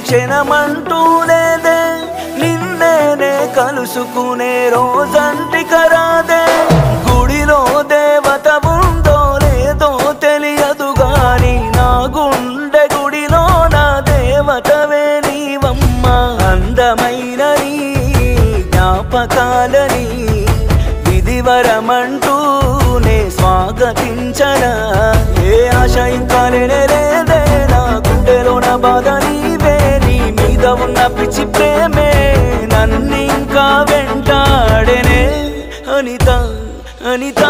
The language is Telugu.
క్షణమంటూ లేదే నిన్నేనే కలుసుకునే రోజంటి కరాదే గుడిలో దేవత ఉందో లేదో తెలియదు గాని నా గుండె గుడిలో నా దేవతవే నీవమ్మ అందమైన నీ జ్ఞాపకాలని విధివరమంటూ నే స్వాగతించనా ఏ ఆశ ఇంకా లేదే నా గుండెలోన బాధ నీవే నీ మీద ఉన్న పిచ్చి ప్రేమే నన్నింకా వెంటాడెనే అనిత అనిత